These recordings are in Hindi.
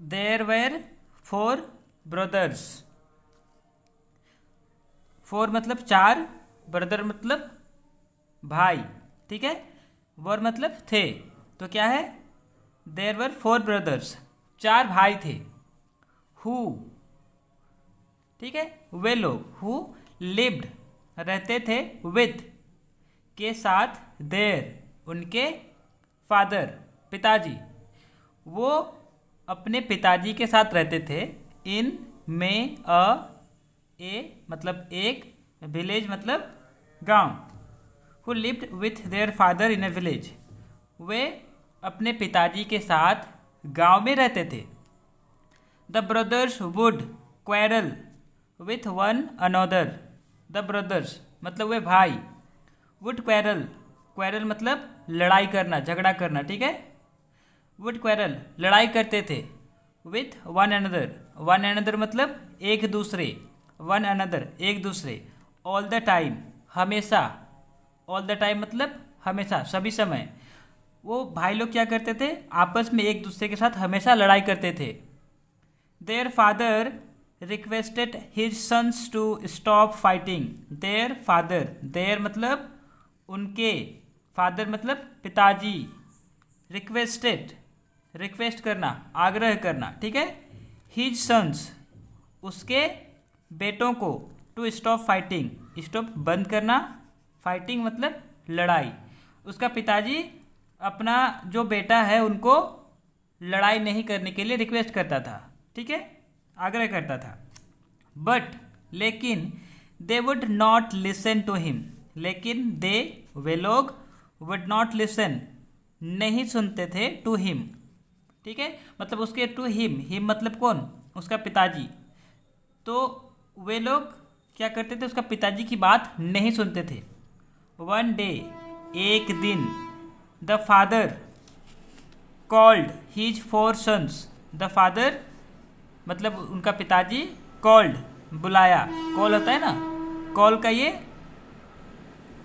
There where 4 brothers. 4 मतलब 4, ब्रदर मतलब भाई, ठीक है। वर मतलब थे, तो क्या है, देयर वर 4 ब्रदर्स, 4 भाई थे। हु, ठीक है, वे लोग, हु लिव्ड रहते थे, विथ के साथ, देयर उनके, फादर पिताजी, वो अपने पिताजी के साथ रहते थे। इन में अ ए मतलब एक, विलेज मतलब गांव। Who lived with their father in a village, वे अपने पिताजी के साथ गांव में रहते थे। The brothers would quarrel with one another. The brothers मतलब वे भाई, वुड क्वेरल, क्वेरल मतलब लड़ाई करना, झगड़ा करना, ठीक है। वुड क्वेरल लड़ाई करते थे, with one another, one another मतलब एक दूसरे, वन अनदर एक दूसरे, ऑल द टाइम हमेशा, ऑल द टाइम मतलब हमेशा, सभी समय। वो भाई लोग क्या करते थे, आपस में एक दूसरे के साथ हमेशा लड़ाई करते थे। Their father requested his sons to stop fighting. Their father, their मतलब उनके, फादर मतलब पिताजी, रिक्वेस्टेड रिक्वेस्ट करना, आग्रह करना, ठीक है। हिज सन्स उसके बेटों को, टू स्टॉप फाइटिंग, स्टॉप बंद करना, फाइटिंग मतलब लड़ाई। उसका पिताजी अपना जो बेटा है उनको लड़ाई नहीं करने के लिए रिक्वेस्ट करता था, ठीक है, आग्रह करता था। बट लेकिन they would not listen to him, लेकिन दे वे लोग, वुड नॉट लिसन नहीं सुनते थे, टू हिम, ठीक है, मतलब उसके, टू हिम, हिम मतलब कौन, उसका पिताजी। तो वे लोग क्या करते थे, उसका पिताजी की बात नहीं सुनते थे। वन डे एक दिन, the father called his 4 sons, the father मतलब उनका पिताजी, कॉल्ड बुलाया, कॉल होता है ना, कॉल का ये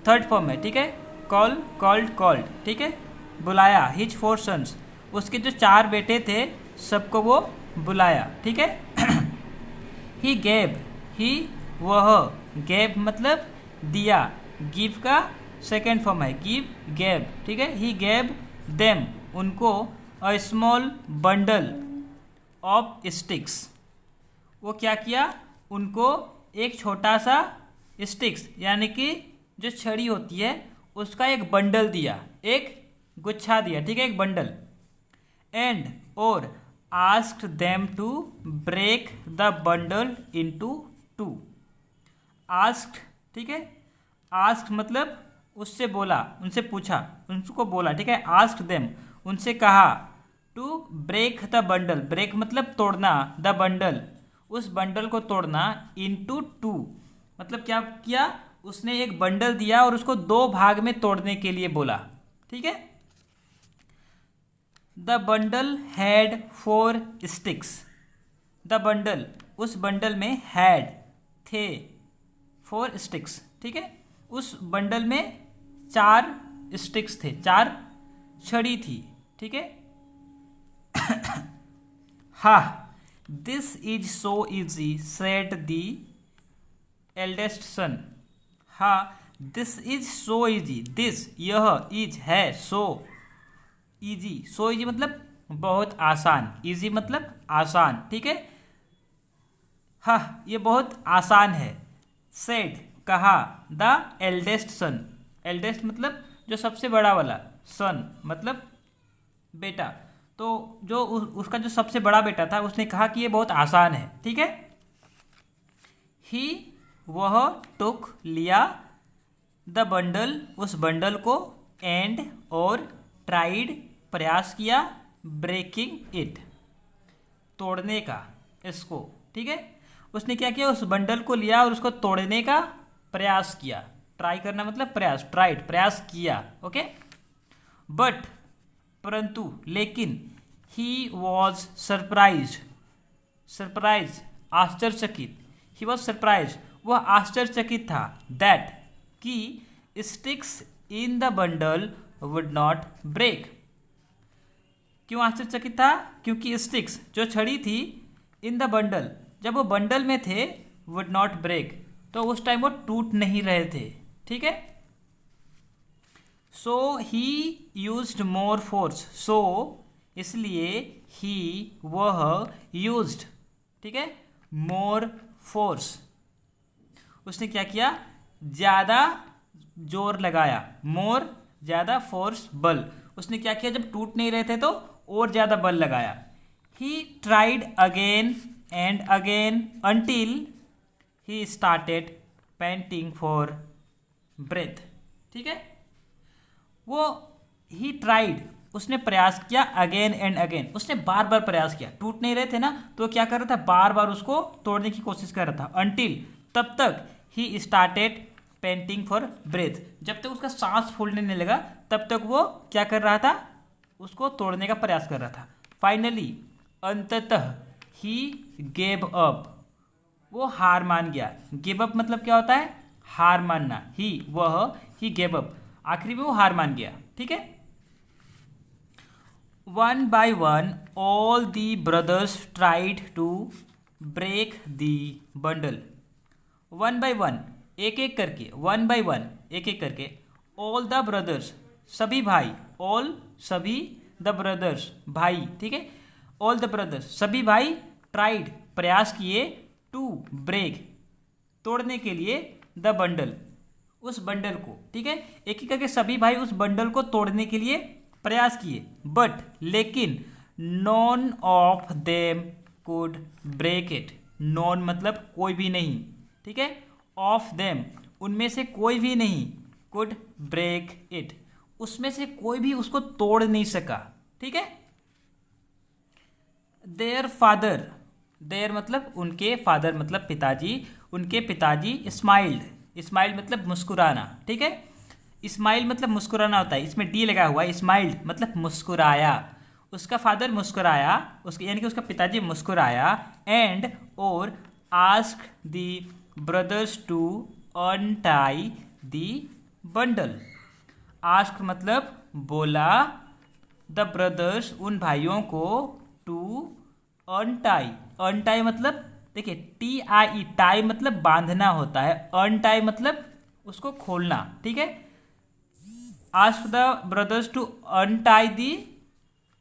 थर्ड फॉर्म है, ठीक है, कॉल, कॉल्ड, कॉल्ड, ठीक है, बुलाया। हिज 4 सन्स उसके जो 4 बेटे थे सबको वो बुलाया, ठीक है। ही गेव, ही वह, गेव मतलब दिया, गिव का सेकेंड फॉर्म है, गिव, गेव, ठीक है। ही गेव देम उनको, a small bundle of sticks, वो क्या किया, उनको एक छोटा सा स्टिक्स यानी कि जो छड़ी होती है उसका एक बंडल दिया, एक गुच्छा दिया, ठीक है, एक बंडल। एंड और asked them to break the bundle into 2। Asked, ठीक है, आस्क्ड मतलब उससे बोला, उनसे पूछा, उनको बोला, ठीक है। आस्क्ड देम उनसे कहा, to break the bundle, break मतलब तोड़ना, द बंडल उस बंडल को तोड़ना, इनटू 2 मतलब क्या किया, उसने एक बंडल दिया और उसको 2 भाग में तोड़ने के लिए बोला, ठीक है। The bundle had 4 sticks, the bundle उस बंडल में हैड थे 4 स्टिक्स, ठीक है, उस बंडल में 4 स्टिक्स थे, 4 छड़ी थी, ठीक है। Ha, this is so easy said the eldest son. Ha, this is so easy, this यह, इज है, सो इजी, सो इजी मतलब बहुत आसान, इजी मतलब आसान, ठीक है। हाँ, ये बहुत आसान है। सेड कहा, द एल्डेस्ट सन, एल्डेस्ट मतलब जो सबसे बड़ा वाला, सन मतलब बेटा, तो जो उसका जो सबसे बड़ा बेटा था उसने कहा कि ये बहुत आसान है, ठीक है। ही वह, टुक लिया, द बंडल उस बंडल को, एंड और ट्राइड प्रयास किया, ब्रेकिंग इट तोड़ने का इसको, ठीक है। उसने क्या किया, उस बंडल को लिया और उसको तोड़ने का प्रयास किया, ट्राई करना मतलब प्रयास, ट्राइड प्रयास किया, ओके। बट परंतु, लेकिन, ही वॉज सरप्राइज, सरप्राइज आश्चर्यचकित, ही वॉज सरप्राइज वह आश्चर्यचकित था, दैट कि sticks in the bundle would not break, क्यों आश्चर्यचकित था? क्योंकि स्टिक्स जो छड़ी थी इन द बंडल, जब वो बंडल में थे, वुड नॉट ब्रेक, तो उस टाइम वो टूट नहीं रहे थे। ठीक है, सो ही यूज्ड मोर फोर्स, सो इसलिए ही वह यूज्ड, ठीक है, मोर फोर्स, उसने क्या किया? ज़्यादा जोर लगाया, मोर ज़्यादा, फोर्स बल, उसने क्या किया? जब टूट नहीं रहे थे तो और ज़्यादा बल लगाया। He tried again and again until he started panting for breath. ठीक है, वो ही ट्राइड, उसने प्रयास किया, अगेन एंड अगेन, उसने बार बार प्रयास किया, टूट नहीं रहे थे ना, तो क्या कर रहा था? बार बार उसको तोड़ने की कोशिश कर रहा था। अंटिल, तब तक, he started panting for breath, जब तक उसका सांस फूलने नहीं लगा तब तक वो क्या कर रहा था? उसको तोड़ने का प्रयास कर रहा था। फाइनली, अंततः, ही गेव अप, वो हार मान गया। गिव अप मतलब क्या होता है? हार मानना। ही गेव अप, आखिरी में वो हार मान गया। ठीक है, one by one all the brothers tried to break the bundle. One by one, एक एक करके, वन बाय वन, एक एक करके, ऑल द ब्रदर्स, सभी भाई, ऑल सभी, द ब्रदर्स भाई, ठीक है, ऑल द ब्रदर्स सभी भाई, ट्राइड प्रयास किए, टू ब्रेक तोड़ने के लिए, द बंडल उस बंडल को। ठीक है, एक एक करके सभी भाई उस बंडल को तोड़ने के लिए प्रयास किए, बट लेकिन none of them could break it. None मतलब कोई भी नहीं, ठीक है, ऑफ देम उनमें से कोई भी नहीं, कुड ब्रेक इट उसमें से कोई भी उसको तोड़ नहीं सका। ठीक है, देयर फादर, देयर मतलब उनके, फादर मतलब पिताजी, उनके पिताजी स्माइल्ड, स्माइल्ड मतलब मुस्कुराना। ठीक है, स्माइल मतलब मुस्कुराना होता है, इसमें डी लगा हुआ है, स्माइल्ड मतलब मुस्कुराया, उसका फादर मुस्कुराया, उसके यानी कि उसका पिताजी मुस्कुराया, एंड और ask the brothers to untie the bundle. Ask मतलब बोला, द ब्रदर्स उन भाइयों को, टू अनटाई, अनटाई मतलब देखिए TIE, टाई मतलब बांधना होता है, अनटाई मतलब उसको खोलना। ठीक है, ask the brothers to untie the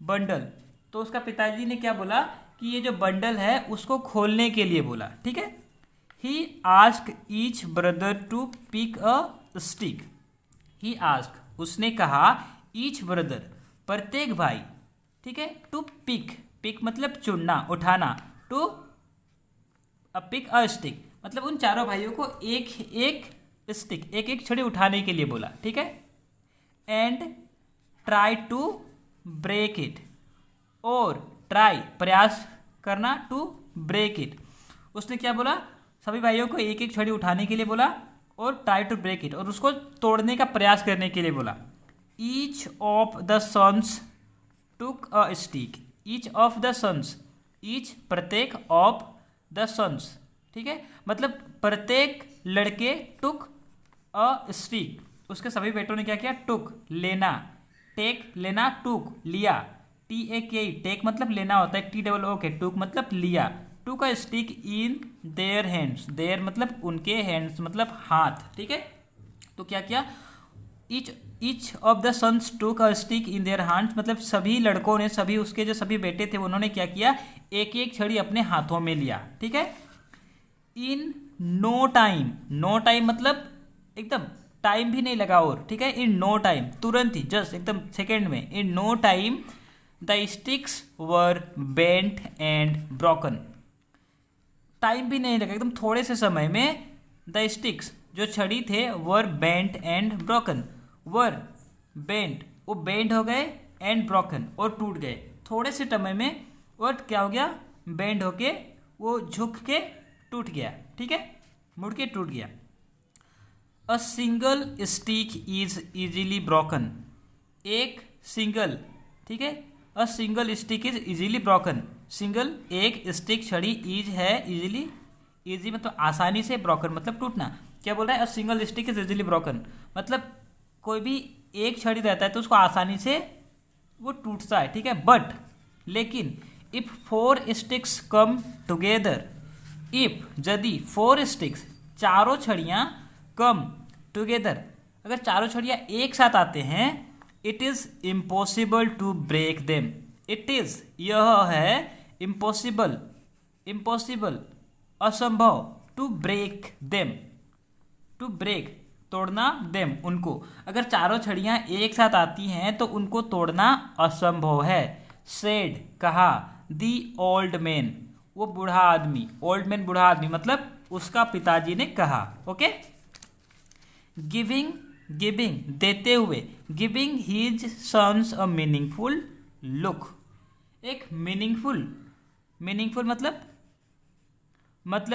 bundle, तो उसका पिताजी ने क्या बोला कि ये जो बंडल है उसको खोलने के लिए बोला। ठीक है, he asked each brother to pick a stick, he asked उसने कहा, ईच ब्रदर प्रत्येक भाई, ठीक है, टू पिक, पिक मतलब चुनना, उठाना, टू पिक अ स्टिक मतलब उन चारों भाइयों को एक एक स्टिक, एक एक छड़ी उठाने के लिए बोला। ठीक है, and try to break it, और ट्राई प्रयास करना, टू ब्रेक इट उसने क्या बोला? सभी भाइयों को एक एक छड़ी उठाने के लिए बोला, और ट्राई टू ब्रेक इट और उसको तोड़ने का प्रयास करने के लिए बोला। Each of the sons took a stick, each of the sons, each प्रत्येक, ऑफ द सन्स, ठीक है, मतलब प्रत्येक लड़के, टुक अ स्टिक उसके सभी बेटों ने क्या किया? टुक लेना, टेक लेना, टुक लिया, TAKE टेक मतलब लेना होता है, TOOK टुक मतलब लिया, took a stick in their hands, their मतलब उनके, हैंड्स मतलब हाथ। ठीक है, तो क्या किया? Each of the sons took a stick in their hands मतलब सभी लड़कों ने, सभी उसके जो सभी बेटे थे उन्होंने क्या किया? एक एक छड़ी अपने हाथों में लिया। ठीक है, in no time, no time मतलब एकदम टाइम भी नहीं लगा और, ठीक है, इन नो टाइम तुरंत ही, जस्ट एकदम सेकेंड में, in no time the sticks were bent and broken, time भी नहीं लगा, एकदम थोड़े से समय में, द स्टिक्स जो छड़ी थे, were bent and broken, were bent वो बेंट हो गए, एंड ब्रोकन और टूट गए थोड़े से समय में, और क्या हो गया? बेंड होके वो झुक के टूट गया। ठीक है, मुड़ के टूट गया। A single stick is easily broken, एक सिंगल, ठीक है, a single stick is easily broken, single एक स्टिक छड़ी, इज है इजीली, इजी मतलब आसानी से, ब्रोकन मतलब टूटना। क्या बोल रहा है? A single stick is easily broken मतलब कोई भी एक छड़ी रहता है तो उसको आसानी से वो टूटता है, ठीक है। बट लेकिन if 4 sticks come together, if यदि 4 स्टिक्स, चारों छड़ियाँ, कम टुगेदर, अगर चारों छड़ियाँ एक साथ आते हैं, it is impossible to break them. It is, यह है, इम्पॉसिबल, इम्पॉसिबल, असंभव, to break them, to break, तोड़ना, देम, उनको। अगर चारों छड़ियाँ एक साथ आती हैं तो उनको तोड़ना असंभव है। सेड, कहा, दी ओल्ड मैन, वो बूढ़ा आदमी, ओल्ड मैन बूढ़ा आदमी मतलब उसका पिताजी ने कहा। ओके। गिविंग, गिविंग, देते हुए, giving his sons a meaningful look. एक मीनिंगफुल, मीनिंगफुल मतलब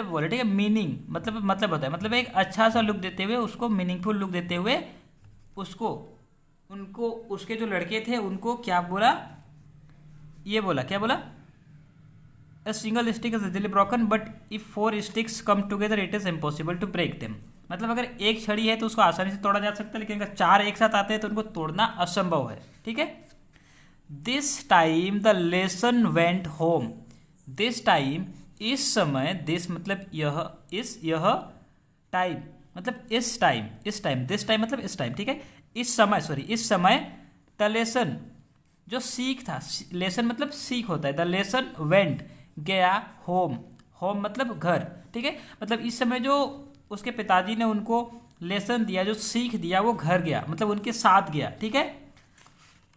बोले, ठीक है। मीनिंग मतलब होता है, मतलब एक अच्छा सा लुक देते हुए, उसको मीनिंगफुल लुक देते हुए, उसको, उनको, उसके जो लड़के थे उनको क्या बोला, ये बोला, क्या बोला, A single stick is easily broken, but if 4 sticks come together, it is impossible to break them. मतलब अगर एक छड़ी है तो उसको आसानी से तोड़ा जा सकता है, लेकिन अगर 4 एक साथ आते हैं तो उनको तोड़ना असंभव है, ठीक है। This time the lesson went home. This time, इस समय, दिस मतलब यह, इस, यह, टाइम मतलब इस टाइम, इस टाइम, दिस टाइम मतलब इस टाइम, ठीक है। इस समय, सॉरी, इस समय, द लेसन, जो सीख था, लेसन मतलब सीख होता है, द लेसन वेंट, गया, होम, होम मतलब घर, ठीक है। मतलब इस समय जो उसके पिताजी ने उनको लेसन दिया, जो सीख दिया, वो घर गया, मतलब उनके साथ गया, ठीक है।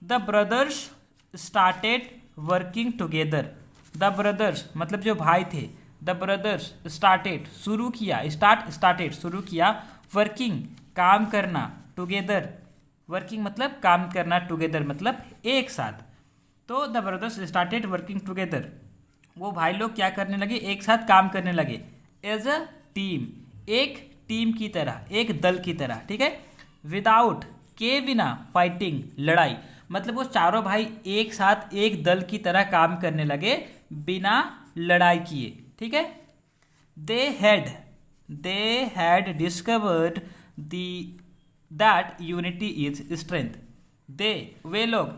The brothers started working together. The brothers मतलब जो भाई थे, द ब्रदर्स स्टार्टेड, शुरू किया, स्टार्टेड शुरू किया, वर्किंग काम करना, टुगेदर, वर्किंग मतलब काम करना, टुगेदर मतलब एक साथ। तो the brothers started working together, वो भाई लोग क्या करने लगे, एक साथ काम करने लगे। एज अ टीम, एक टीम की तरह, एक दल की तरह, ठीक है। विदाउट, के बिना, फाइटिंग, लड़ाई, मतलब वो चारों भाई एक साथ एक दल की तरह काम करने लगे बिना लड़ाई किए, ठीक है। They had discovered the that unity is strength. They, वे लोग,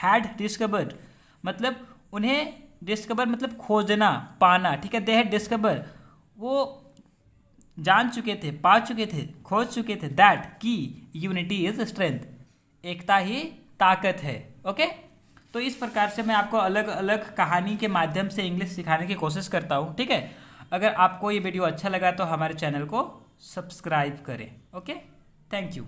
हैड डिस्कवर्ड मतलब उन्हें, डिस्कवर मतलब खोजना, पाना, ठीक है। दे हैड डिस्कवर, वो जान चुके थे, पा चुके थे, खोज चुके थे, दैट की, यूनिटी इज स्ट्रेंथ, एकता ही ताकत है। ओके। तो इस प्रकार से मैं आपको अलग अलग कहानी के माध्यम से इंग्लिश सिखाने की कोशिश करता हूँ, ठीक है। अगर आपको ये वीडियो अच्छा लगा तो हमारे चैनल को सब्सक्राइब करें। Okay, thank you.